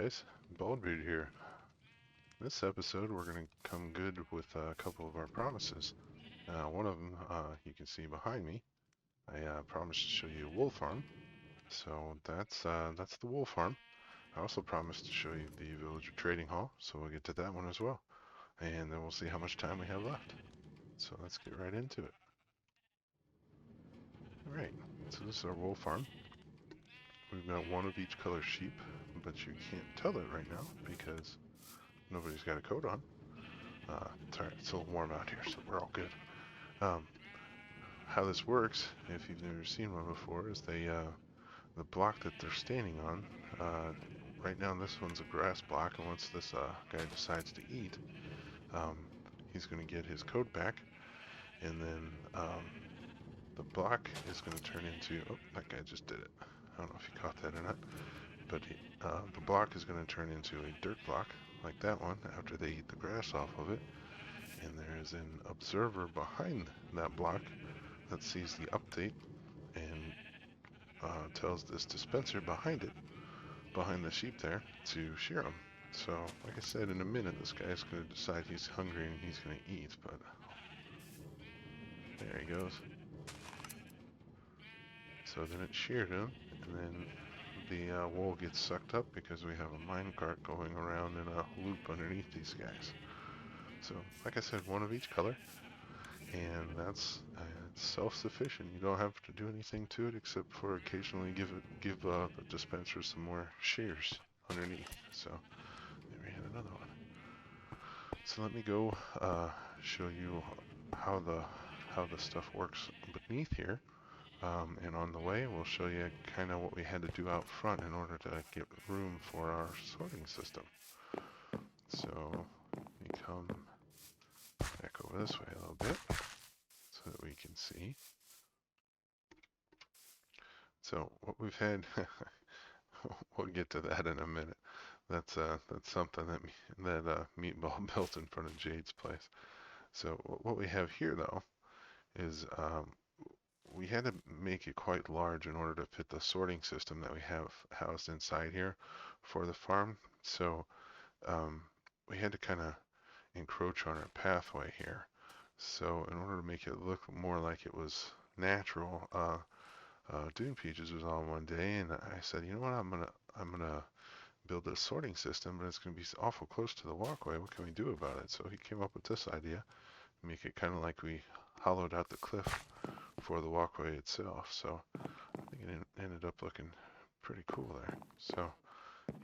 guys, Baldbeard here. This episode we're going to come good with a couple of our promises. One of them you can see behind me. I promised to show you a wool farm, so that's the wool farm. I also promised to show you the villager trading hall, so we'll get to that one as well. And then we'll see how much time we have left. So let's get right into it. Alright, so this is our wool farm. We've got one of each color sheep, but you can't tell it right now because nobody's got a coat on. It's alright, it's a little warm out here, so we're all good. Um, how this works, if you've never seen one before, is the block that they're standing on, right now this one's a grass block, and once this guy decides to eat, um, he's going to get his coat back, and then the block is going to turn into, oh, that guy just did it. I don't know if you caught that or not, but the block is going to turn into a dirt block, like that one, after they eat the grass off of it. And there is an observer behind that block that sees the update and tells this dispenser behind it, behind the sheep there, to shear them. So, like I said, in a minute this guy's going to decide he's hungry and he's going to eat, but there he goes. So then it sheared him, and then the wool gets sucked up because we have a minecart going around in a loop underneath these guys. So, like I said, one of each color. And that's self-sufficient. You don't have to do anything to it except for occasionally give the dispenser some more shears underneath. So there we have another one. So let me go show you how the stuff works beneath here. And on the way, we'll show you kind of what we had to do out front in order to get room for our sorting system. So we come back over this way a little bit so that we can see. So what we've had, we'll get to that in a minute. That's something that Meatball built in front of Jade's place. So what we have here though is we had to make it quite large in order to fit the sorting system that we have housed inside here for the farm. So we had to kind of encroach on our pathway here. So in order to make it look more like it was natural, Dune Peaches was on one day, and I said, you know what, I'm gonna build a sorting system, but it's gonna be awful close to the walkway. What can we do about it? So he came up with this idea, make it kind of like we hollowed out the cliff for the walkway itself. So I think it ended up looking pretty cool there. So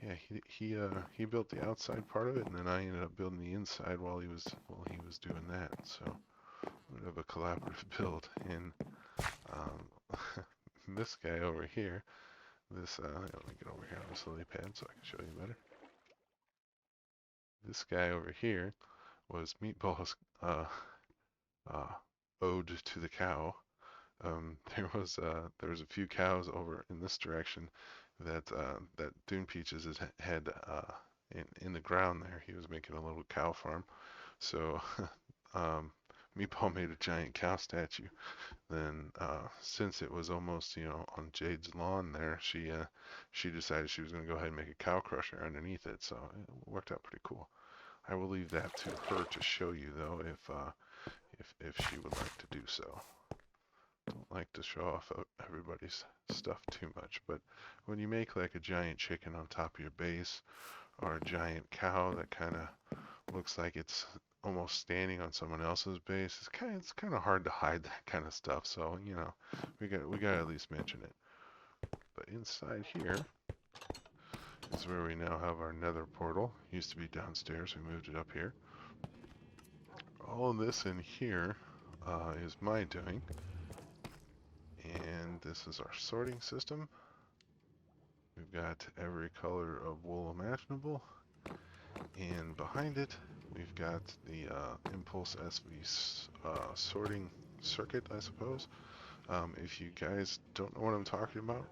yeah, he built the outside part of it, and then I ended up building the inside while he was doing that. So we have a collaborative build, and this guy over here, let me get over here on this lily pad so I can show you better. This guy over here was Meatball's ode to the cow. There was a few cows over in this direction that Dune Peaches had in the ground there. He was making a little cow farm, so Meatball made a giant cow statue. Then, since it was almost, on Jade's lawn there, she decided she was going to go ahead and make a cow crusher underneath it. So it worked out pretty cool. I will leave that to her to show you, though, if she would like to do so. Don't like to show off everybody's stuff too much, but when you make like a giant chicken on top of your base, or a giant cow that kind of looks like it's almost standing on someone else's base, it's kind of hard to hide that kind of stuff. So we got to at least mention it. But inside here is where we now have our nether portal. Used to be downstairs. We moved it up here. All of this in here is my doing. And this is our sorting system. We've got every color of wool imaginable. And behind it, we've got the Impulse SV sorting circuit, I suppose. If you guys don't know what I'm talking about,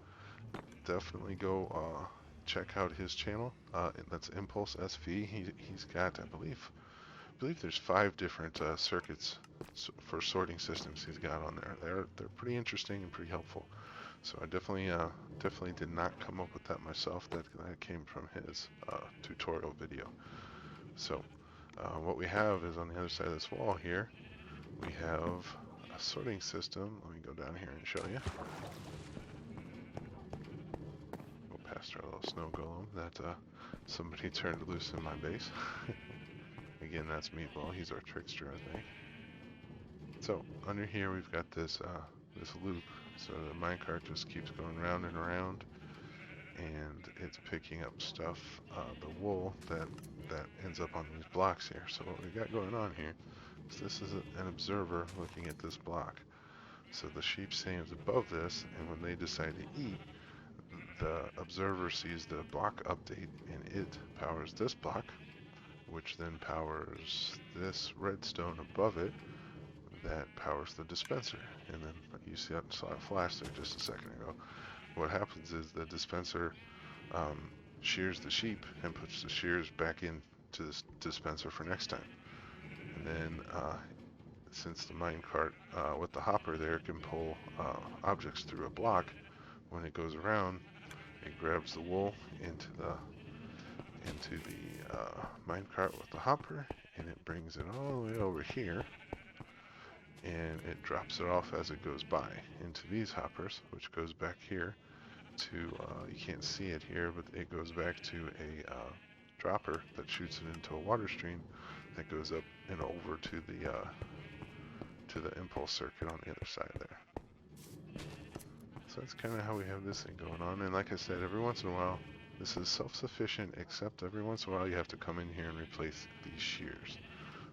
definitely go check out his channel. That's Impulse SV. He's got, I believe there's 5 different circuits for sorting systems he's got on there. They're pretty interesting and pretty helpful. So I definitely did not come up with that myself. That came from his tutorial video. So what we have is on the other side of this wall here, we have a sorting system. Let me go down here and show you. Go past our little snow golem that somebody turned loose in my base. Again, that's Meatball. He's our trickster, I think. So under here we've got this this loop. So the minecart just keeps going round and around, and it's picking up stuff, the wool that ends up on these blocks here. So what we got going on here is this is an observer looking at this block. So the sheep stands above this, and when they decide to eat, the observer sees the block update, and it powers this block, which then powers this redstone above it, that powers the dispenser. And then you saw it flash there just a second ago. What happens is the dispenser shears the sheep and puts the shears back into the dispenser for next time. And then since the minecart with the hopper there can pull objects through a block, when it goes around, it grabs the wool into the minecart with the hopper, and it brings it all the way over here, and it drops it off as it goes by into these hoppers, which goes back here to, you can't see it here, but it goes back to a dropper that shoots it into a water stream that goes up and over to the impulse circuit on the other side there. So that's kind of how we have this thing going on. And like I said, every once in a while, this is self-sufficient, except every once in a while you have to come in here and replace these shears.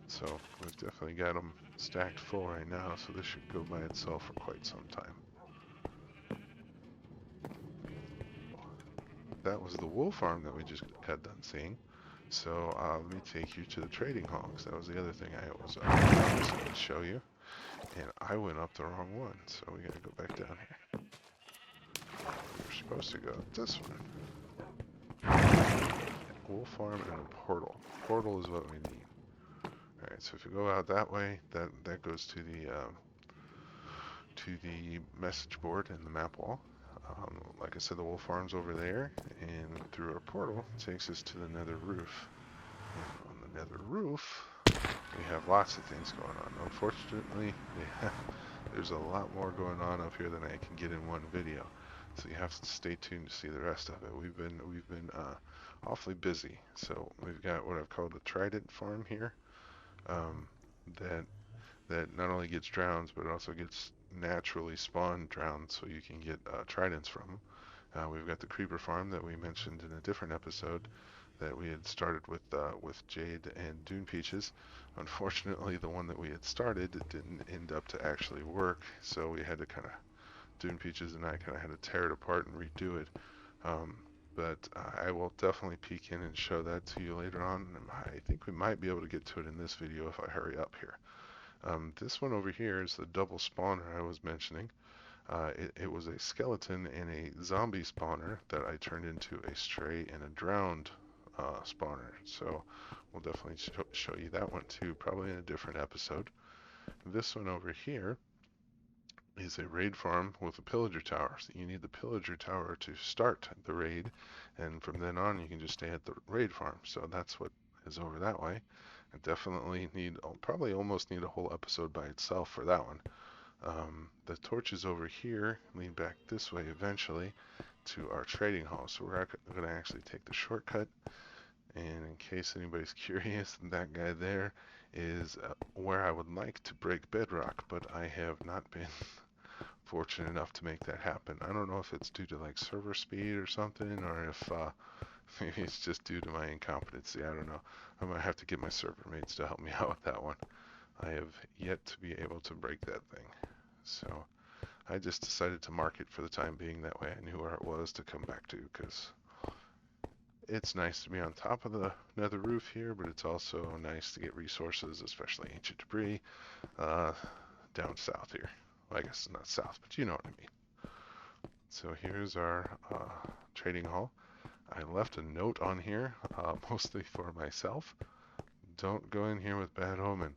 So we've definitely got them stacked full right now, so this should go by itself for quite some time. That was the wool farm that we just got done seeing. So let me take you to the trading hall, because that was the other thing I was going to show you. And I went up the wrong one, so we got to go back down here. We're supposed to go up this one. Wool farm and a portal. Portal is what we need. Alright, so if you go out that way, that goes to the message board and the map wall. Like I said, the wool farm's over there, and through our portal takes us to the nether roof. And on the nether roof, we have lots of things going on. Unfortunately, there's a lot more going on up here than I can get in one video, so you have to stay tuned to see the rest of it. We've been awfully busy. So we've got what I've called the trident farm here, that not only gets drowns but also gets naturally spawned drowns, so you can get tridents from them. We've got the creeper farm that we mentioned in a different episode that we had started with Jade and Dune Peaches. Unfortunately, the one that we had started didn't end up to actually work, so we had to Dune Peaches and I kind of had to tear it apart and redo it. But I will definitely peek in and show that to you later on. I think we might be able to get to it in this video if I hurry up here. This one over here is the double spawner I was mentioning. It was a skeleton and a zombie spawner that I turned into a stray and a drowned spawner. So we'll definitely show you that one too, probably in a different episode. This one over here is a raid farm with a pillager tower. So you need the pillager tower to start the raid, and from then on you can just stay at the raid farm. So that's what is over that way. I definitely probably almost need a whole episode by itself for that one. The torches over here lead back this way eventually to our trading hall. So we're going to actually take the shortcut. And in case anybody's curious, that guy there is where I would like to break bedrock, but I have not been fortunate enough to make that happen. I don't know if it's due to like server speed or something, or if maybe it's just due to my incompetency. I don't know. I might have to get my server mates to help me out with that one. I have yet to be able to break that thing. So I just decided to mark it for the time being. That way I knew where it was to come back to, because it's nice to be on top of the nether roof here, but it's also nice to get resources, especially ancient debris, down south here. Well, I guess it's not south, but you know what I mean. So here's our trading hall. I left a note on here, mostly for myself. Don't go in here with bad omen.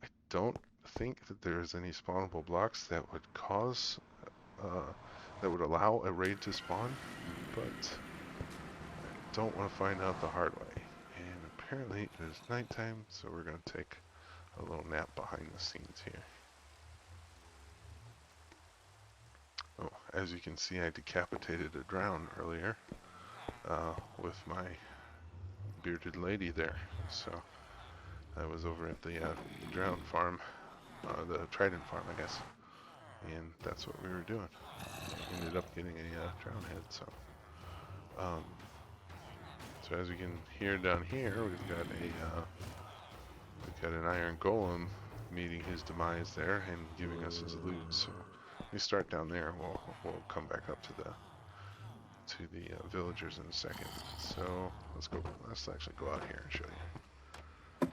I don't think that there's any spawnable blocks that would cause that would allow a raid to spawn, but I don't want to find out the hard way. And apparently it is nighttime, so we're going to take a little nap behind the scenes here. Oh, as you can see, I decapitated a drown earlier with my bearded lady there. So I was over at the drown farm, the trident farm, I guess, and that's what we were doing. Ended up getting a drown head. Um, so as you can hear down here, we've got an iron golem meeting his demise there and giving us his loot. So we start down there. We'll come back up to the villagers in a second. So let's actually go out here and show you.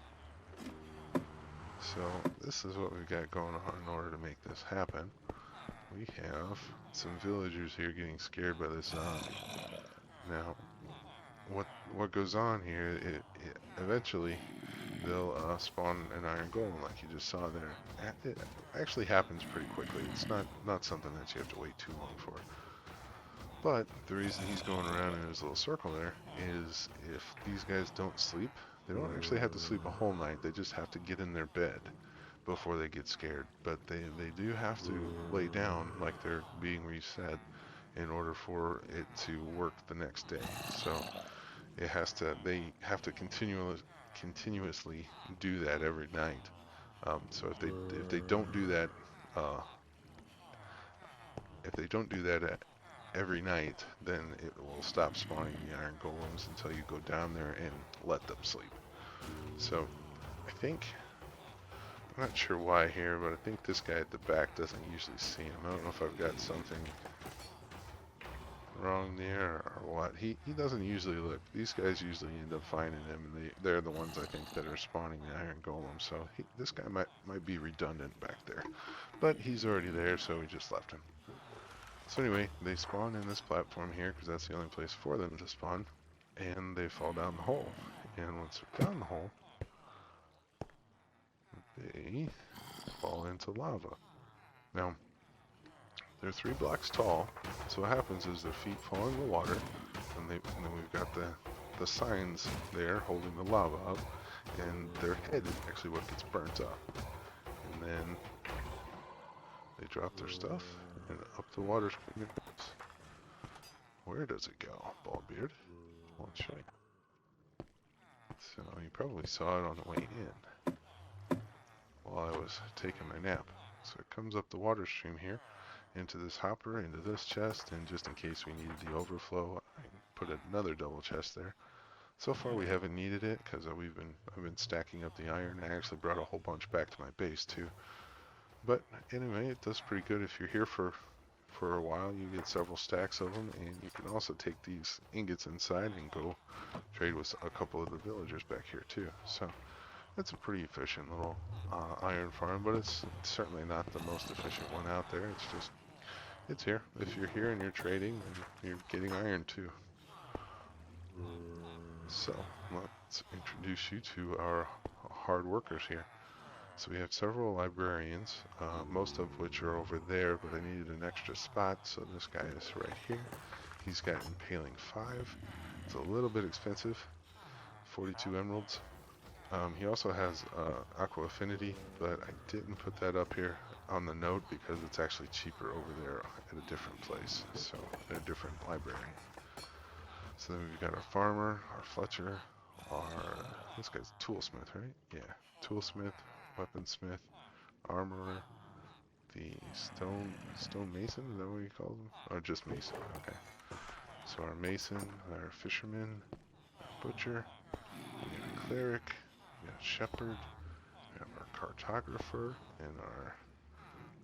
So this is what we've got going on in order to make this happen. We have some villagers here getting scared by this zombie. Now, what goes on here? It eventually they'll spawn an iron golem like you just saw there. It actually happens pretty quickly. It's not something that you have to wait too long for. But the reason he's going around in his little circle there is if these guys don't sleep, they don't actually have to sleep a whole night. They just have to get in their bed before they get scared. But they do have to lay down like they're being reset in order for it to work the next day. So they have to continuously do that every night. So if they don't do that uh, every night, then it will stop spawning the iron golems until you go down there and let them sleep. So I'm not sure why here, but I think this guy at the back doesn't usually see him. I don't know if I've got something wrong there or what. He doesn't usually look. These guys usually end up finding him, and they're the ones I think that are spawning the iron golem. So this guy might be redundant back there, but he's already there, so we just left him. So anyway, they spawn in this platform here because that's the only place for them to spawn, and they fall down the hole. And once they're down the hole, they fall into lava. Now, they're 3 blocks tall, so what happens is their feet fall in the water, and then we've got the signs there holding the lava up, and their head is actually what gets burnt up. And then they drop their stuff, and up the water stream it goes. Where does it go, Baldbeard? I'll show you. So you probably saw it on the way in while I was taking my nap. So it comes up the water stream here into this hopper, into this chest, and just in case we needed the overflow, I put another double chest there. So far we haven't needed it because I've been stacking up the iron. I actually brought a whole bunch back to my base too. But anyway, it does pretty good if you're here for a while. You get several stacks of them, and you can also take these ingots inside and go trade with a couple of the villagers back here too. So that's a pretty efficient little iron farm, but it's certainly not the most efficient one out there. It's here. If you're here and you're trading, you're getting iron too. So let's introduce you to our hard workers here. So we have several librarians, most of which are over there, but I needed an extra spot, so this guy is right here. He's got Impaling 5. It's a little bit expensive, 42 emeralds. He also has Aqua Affinity, but I didn't put that up here on the note because it's actually cheaper over there at a different place, so at a different library. So then we've got our farmer, our Fletcher, this guy's toolsmith, right? Yeah, toolsmith, weaponsmith, armorer, the stone mason, is that what you call them? Or just mason, okay. So our mason, our fisherman, our butcher, we got a cleric, we got a shepherd, we have our cartographer, and our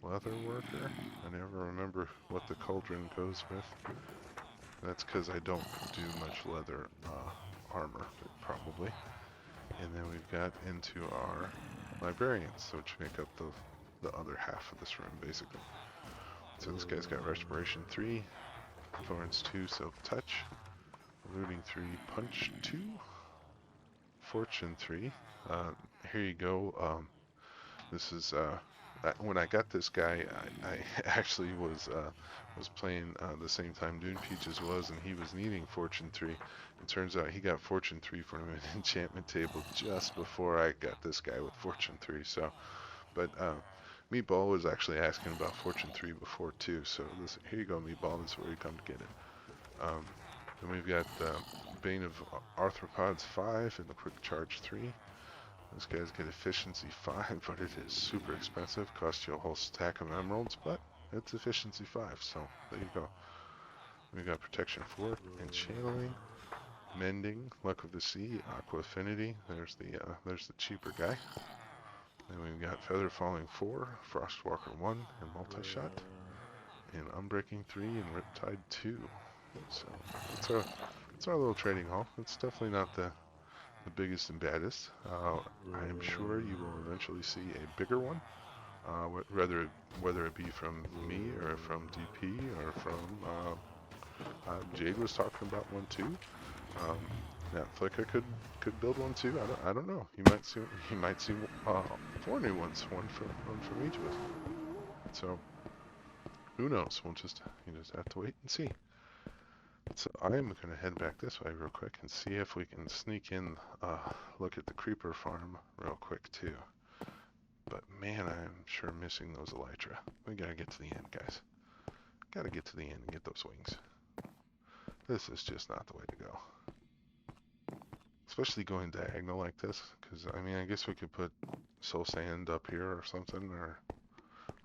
leather worker. I never remember what the cauldron goes with. That's because I don't do much leather armor, probably. And then we've got into our librarians, which make up the other half of this room, basically. So this guy's got Respiration 3, Thorns 2, Silk Touch, Looting 3, Punch 2, Fortune 3. Here you go. This is when I got this guy, I actually was playing the same time Dune Peaches was, and he was needing Fortune 3. It turns out he got Fortune 3 from an enchantment table just before I got this guy with Fortune 3. So, but Meatball was actually asking about Fortune 3 before too. So this, here you go, Meatball. This is where you come to get it. Um, then we've got Bane of Arthropods 5 and the Quick Charge 3. Those guys get efficiency 5, but it is super expensive. Costs you a whole stack of emeralds, but it's efficiency 5, so there you go. We got protection 4 and channeling, mending, luck of the sea, aqua affinity. There's the cheaper guy. Then we've got feather falling 4, frostwalker 1, and multi-shot, and unbreaking 3 and riptide 2. So it's our little trading hall. It's definitely not the biggest and baddest. I am sure you will eventually see a bigger one, whether it be from me or from DP or from Jade was talking about one too. Um, Nat Flicker could build one too. I don't know. You might see 4 new ones, one from each of us. So who knows? You just have to wait and see. So I am going to head back this way real quick and see if we can sneak in, look at the creeper farm real quick too. But man, I'm sure missing those elytra. We gotta get to the end, guys. Gotta get to the end and get those wings. This is just not the way to go. Especially going diagonal like this, because I mean, I guess we could put soul sand up here or something,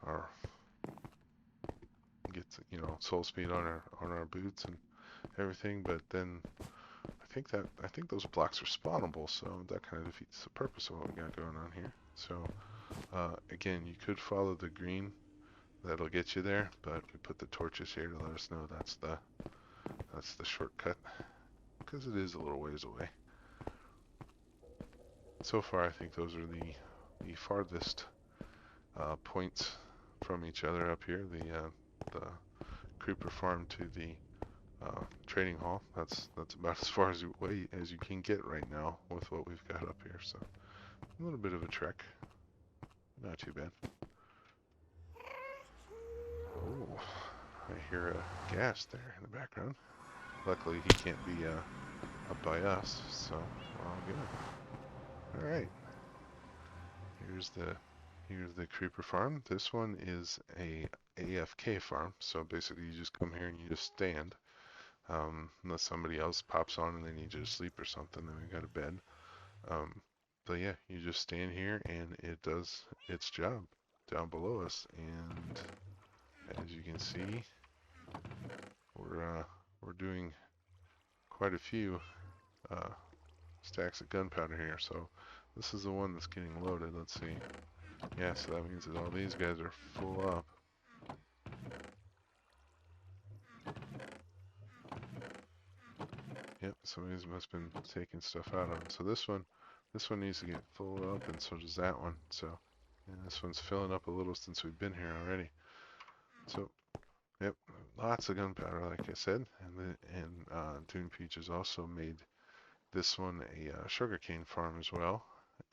or get soul speed on our boots and everything. But then I think those blocks are spawnable, so that kind of defeats the purpose of what we got going on here. So again, you could follow the green. That'll get you there, but we put the torches here to let us know that's the shortcut, because it is a little ways away. So far, I think those are the farthest points from each other up here. The creeper farm to the trading hall. That's about as far away as you can get right now with what we've got up here. So a little bit of a trek, not too bad. Oh, I hear a gas there in the background. Luckily, he can't be up by us, so we're all good. All right. Here's the creeper farm. This one is a AFK farm, so basically you just come here and you just stand. Unless somebody else pops on and they need you to sleep or something, then we got a bed. But yeah, you just stand here and it does its job down below us. And as you can see, we're doing quite a few stacks of gunpowder here. So this is the one that's getting loaded. Let's see. Yeah, so that means that all these guys are full up. Yep, somebody's must have been taking stuff out of it. So this one needs to get full up, and so does that one. So, and this one's filling up a little since we've been here already. So, yep, lots of gunpowder, like I said, and Dune Peaches also made this one a sugarcane farm as well,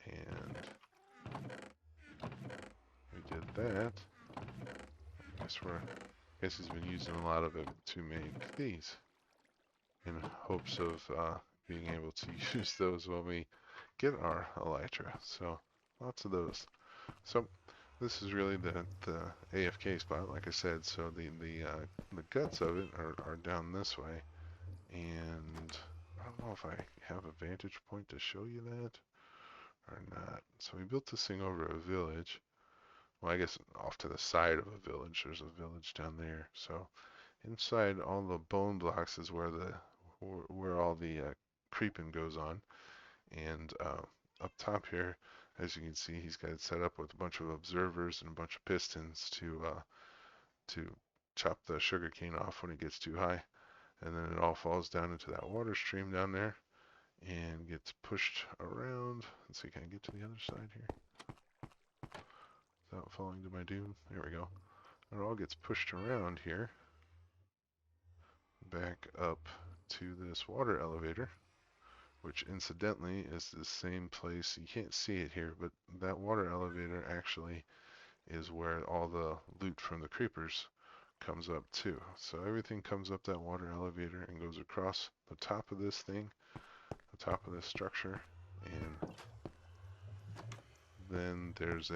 and we did that. I guess he's been using a lot of it to make these, in hopes of being able to use those when we get our elytra. So lots of those. So this is really the AFK spot, like I said. So the guts of it are down this way, and I don't know if I have a vantage point to show you that or not. So we built this thing over a village. Well, I guess off to the side of a village. There's a village down there. So inside all the bone blocks is where all the creeping goes on, and up top here, as you can see, he's got it set up with a bunch of observers and a bunch of pistons to chop the sugar cane off when it gets too high, and then it all falls down into that water stream down there and gets pushed around. Let's see, can I get to the other side here without falling to my doom? There we go. It all gets pushed around here back up to this water elevator, which incidentally is the same place. You can't see it here, but that water elevator actually is where all the loot from the creepers comes up too. So everything comes up that water elevator and goes across the top of this thing, the top of this structure, and then there's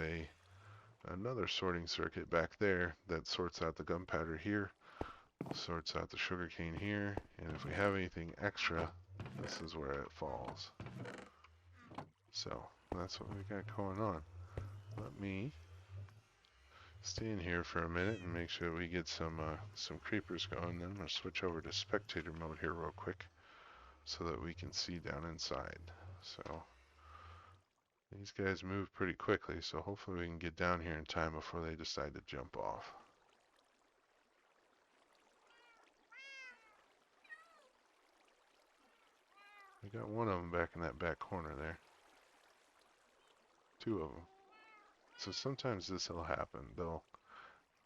another sorting circuit back there that sorts out the gunpowder here, sorts out the sugarcane here, and if we have anything extra, this is where it falls. So that's what we got going on. Let me stay in here for a minute and make sure we get some creepers going. Then I'm gonna switch over to spectator mode here real quick so that we can see down inside. So these guys move pretty quickly, so hopefully we can get down here in time before they decide to jump off. We got one of them back in that back corner there. Two of them. So sometimes this will happen. For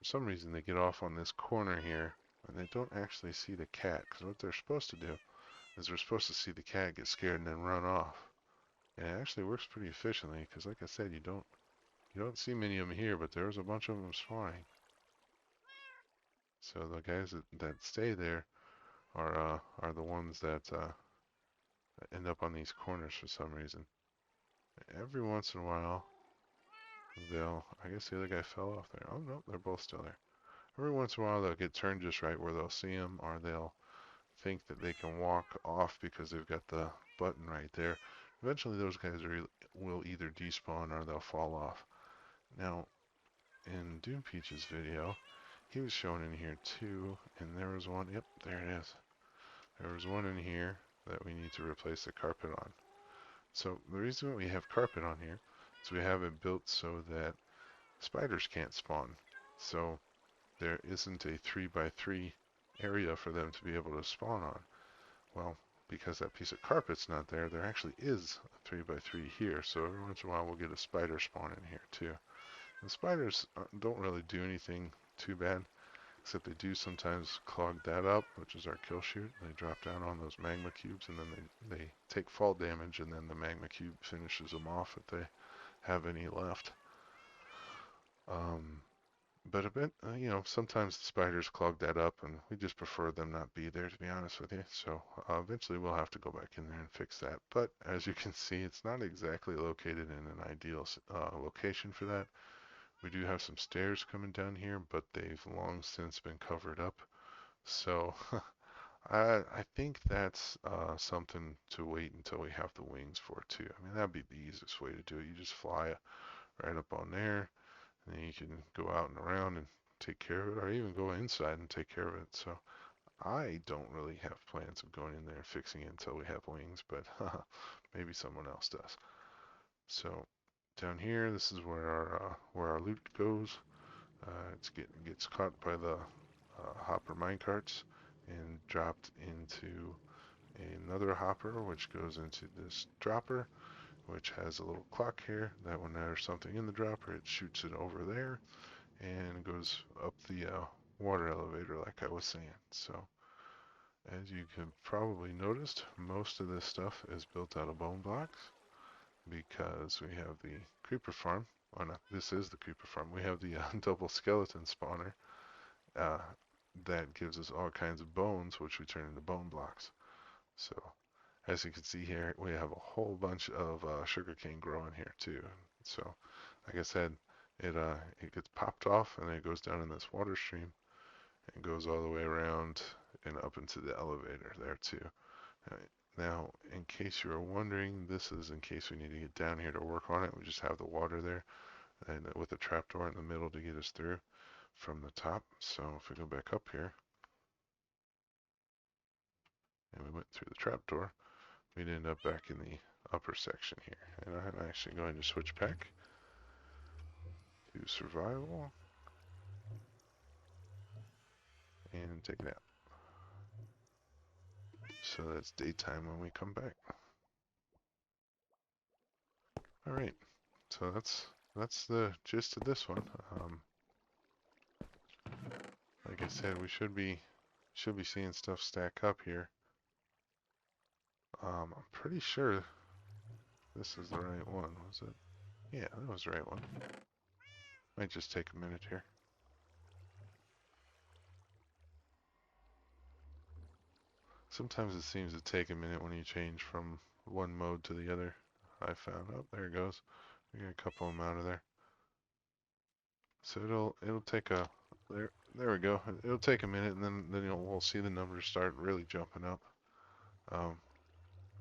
some reason, they get off on this corner here, and they don't actually see the cat. Because what they're supposed to do is they're supposed to see the cat, get scared, and then run off. And it actually works pretty efficiently. Because like I said, you don't see many of them here, but there's a bunch of them spawning. So the guys that stay there are the ones that end up on these corners for some reason. Every once in a while, I guess the other guy fell off there. Oh no, they're both still there. Every once in a while they'll get turned just right where they'll see him, or they'll think that they can walk off because they've got the button right there. Eventually those guys will either despawn or they'll fall off. Now, in Dune Peach's video, he was shown in here too, and there was one, yep, there it is. There was one in here that we need to replace the carpet on. So the reason we have carpet on here is we have it built so that spiders can't spawn. So there isn't a 3x3 area for them to be able to spawn on. Well, because that piece of carpet's not there, there actually is a 3x3 here. So every once in a while we'll get a spider spawn in here too. And spiders don't really do anything too bad, except they do sometimes clog that up, which is our kill chute. They drop down on those magma cubes and then they take fall damage, and then the magma cube finishes them off if they have any left. But a bit, sometimes the spiders clog that up, and we just prefer them not be there, to be honest with you. So eventually we'll have to go back in there and fix that. But as you can see, it's not exactly located in an ideal location for that. We do have some stairs coming down here, but they've long since been covered up. So I think that's something to wait until we have the wings for too. I mean, that'd be the easiest way to do it. You just fly right up on there, and then you can go out and around and take care of it, or even go inside and take care of it. So I don't really have plans of going in there and fixing it until we have wings, but maybe someone else does. So down here, this is where our loot goes. It gets caught by the hopper minecarts and dropped into another hopper, which goes into this dropper, which has a little clock here that when there's something in the dropper, it shoots it over there and goes up the water elevator like I was saying. So as you can probably noticed, most of this stuff is built out of bone blocks because we have the creeper farm. Oh no, this is the creeper farm. We have the double skeleton spawner uh, that gives us all kinds of bones, which we turn into bone blocks. So as you can see here, we have a whole bunch of sugarcane growing here too. So like I said, it gets popped off and then it goes down in this water stream and goes all the way around and up into the elevator there too. Now, in case you were wondering, this is in case we need to get down here to work on it. We just have the water there and with a trapdoor in the middle to get us through from the top. So if we go back up here and we went through the trapdoor, we'd end up back in the upper section here. And I'm actually going to switch back to survival and take a nap. So that's daytime when we come back. All right, so that's the gist of this one. Like I said, we should be seeing stuff stack up here. I'm pretty sure this is the right one. Was it? Yeah, that was the right one. Might just take a minute here. Sometimes it seems to take a minute when you change from one mode to the other. I found. Oh, there it goes. We got a couple of them out of there. So it'll take a there we go. It'll take a minute, and then we'll see the numbers start really jumping up um,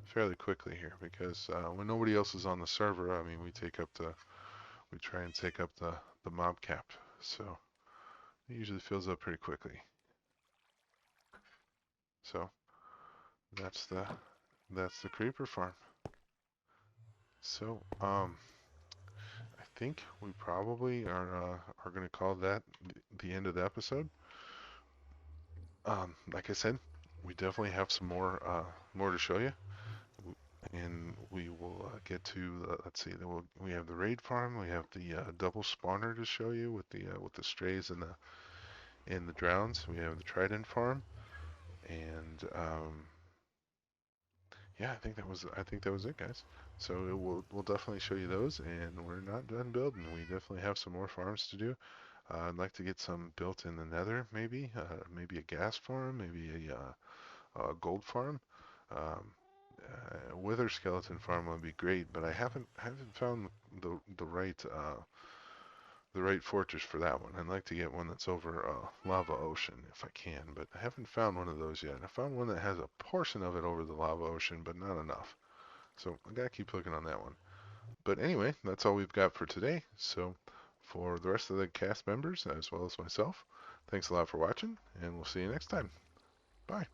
fairly quickly here because when nobody else is on the server, I mean we try and take up the mob cap. So it usually fills up pretty quickly. So that's the creeper farm. So I think we probably are going to call that the end of the episode. Like I said, we definitely have some more to show you, and we will get to let's see, we have the raid farm, we have the double spawner to show you with the strays and the drowns. We have the trident farm, and yeah, I think that was it, guys. So we'll definitely show you those, and we're not done building. We definitely have some more farms to do. I'd like to get some built in the Nether, maybe a gas farm, maybe a gold farm. Um, Wither skeleton farm would be great, but I haven't found the right fortress for that one. I'd like to get one that's over a lava ocean if I can, but I haven't found one of those yet. I found one that has a portion of it over the lava ocean, but not enough. So I gotta keep looking on that one. But anyway, that's all we've got for today. So for the rest of the cast members, as well as myself, thanks a lot for watching, and we'll see you next time. Bye.